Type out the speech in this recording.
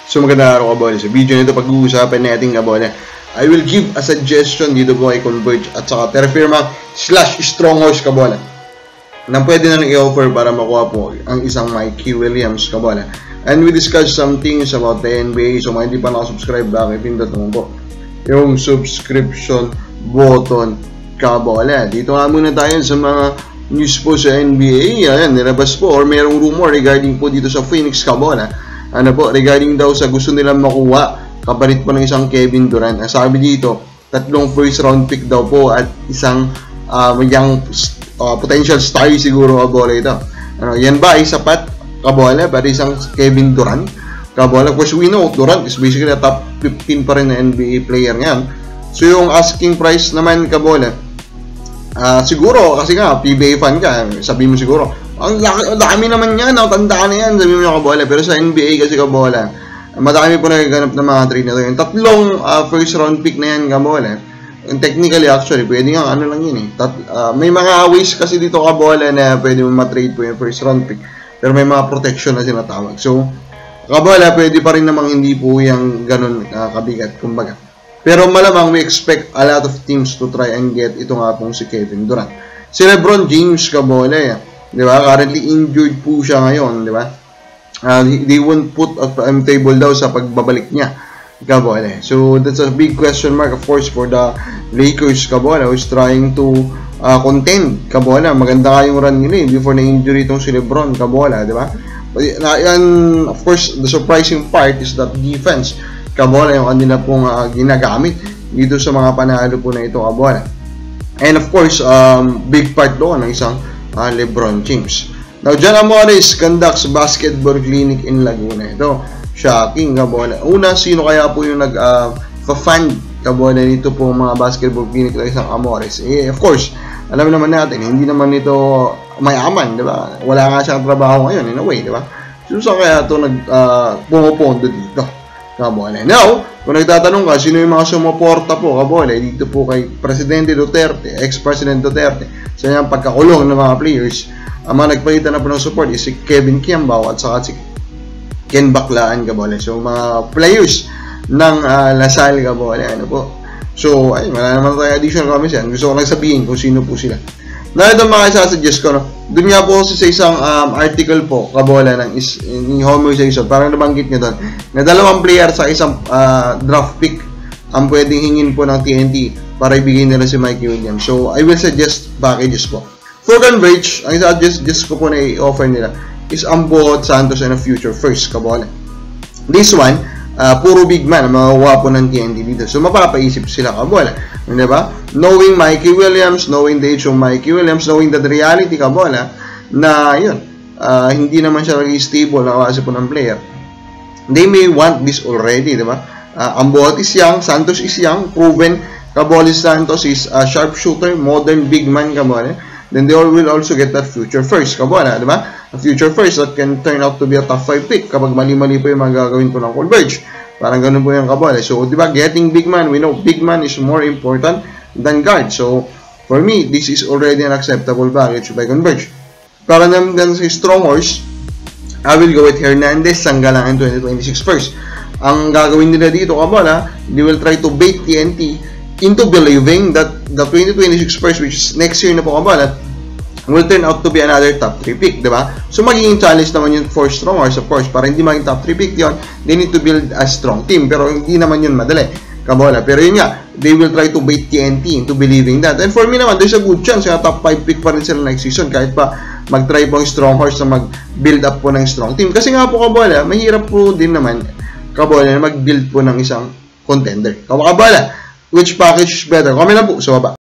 So magandang araw kabola. Sa video nito pag-uusapan natin kabola, I will give a suggestion dito po kay Converge at saka Terra Firma / Stronghold kabola na pwede na i-offer para makuha po ang isang Mikey Williams kabola. And we discuss some things about the NBA. So mga hindi pa nakasubscribe, bakit pindot naman po yung subscription button kabola. Dito nga muna tayo sa mga news po sa NBA. Ayan, nilabas po or merong rumor regarding po dito sa Phoenix kabola. Ano po, regarding daw sa gusto nilang makuha kapalit po ng isang Kevin Durant. Ang sabi dito, 3 first round pick daw po at isang young potential star siguro kabola ito. Ano, yan ba ay sapat kabola para isang Kevin Durant kabola? Of course, we know Durant is basically a top 15 pa rin na NBA player ngayon. So yung asking price naman kabola, siguro kasi nga PBA fan ka, sabi mo siguro ang dami naman yan, tandaan na yan, sabi mo yung kabola. Pero sa NBA kasi kabola, madami po nagaganap ng mga trade na ito. Yung 3 first round pick na yan kabola, technically actually pwede nga ano lang yun eh. May mga ways kasi dito kabola na pwede mo matrade po yung first round pick, pero may mga protection na sinatawag. So kabola, pwede pa rin namang hindi po yung ganun kabigat kumbaga. Pero malamang we expect a lot of teams to try and get ito nga pong si Kevin Durant. Si LeBron James kabola, di ba? Currently injured po siya ngayon, di ba? They won't put a timetable daw sa pagbabalik niya kabola. So that's a big question mark of course for the Lakers kabola, who's trying to contend kabola. Maganda nga yung run nila before na injury itong si LeBron kabola, di ba? And of course the surprising part is that defense kabola yung kanila pong ginagamit dito sa mga panalo po na ito kabola. And of course big part doon ng isang LeBron James. Now, John Amores conducts basketball clinic in Laguna. Ito, shocking kabola. Una, sino kaya po yung nag-fund kabola nito po mga basketball clinic ng isang Amores? Of course, alam naman natin, hindi naman ito mayaman, di ba? Wala nga siyang trabaho ngayon, in a way, di ba? So, saan kaya ito pumupondo dito kabola? Now, kung nagtatanong ka, sino yung mga sumuporta po kabola dito po kay Presidente Duterte, ex-President Duterte, sa yung pagkakulong ng mga players, ang mga nagpalitan na po ng support is si Kevin Kiambao at saka si Ken Baclaan kabola. So mga players ng Lasal kabola, ano po. So ay, wala naman tayo additional comments yan. Gusto ko lang sabihin kung sino po sila. Na ito mga isasuggest ko, no? Doon nga po sa isang article po kabola ni Homer Jason, parang nabanggit niya doon na 2 player sa isang draft pick ang pwedeng hingin po ng TNT para ibigay nila si Mikey Williams. So, I will suggest packages po. For Converge, ang suggest ko po na i-offer nila is Ambo Santos and a future first, kabola. This one, puro big man, makuha po ng TNT dito. So, mapapaisip sila, kabola. Diba? Knowing Mikey Williams, knowing the age of Mikey Williams, knowing that reality, kabola, na yun, hindi naman siya naging stable na kasi po ng player. They may want this already, diba? Ambo is young, Santos is young, proven. Kabola Santos is a sharpshooter, modern big man kabola. Then they will also get that future first kabola, di ba? A future first that can turn out to be a top 5 pick kapag mali-mali po yung magagawin po ng Converge. Parang ganun po yung kabola. So, di ba, getting big man, we know big man is more important than guard. So, for me, this is already an acceptable package by Converge. Para naman sa strong horse, I will go with Hernandez, Sanggalang 2026 first. Ang gagawin nila dito kabola, they will try to bait TNT into believing that the 2026 first, which is next year na po kabola, will turn out to be another top 3 pick, diba? So magiging challenge naman yun for strong horse, of course. Para hindi maging top 3 pick yun, they need to build a strong team. Pero hindi naman yun madali kabola. Pero yun nga, they will try to bait TNT into believing that. And for me naman, there's a good chance na top 5 pick pa rin sila next season kahit pa mag-try po ang strong horse na mag-build up po ng strong team. Kasi nga po kabola, mahirap po din naman kabola na mag-build po ng isang contender. Kabola, which package is better? Comment lang po sa baba.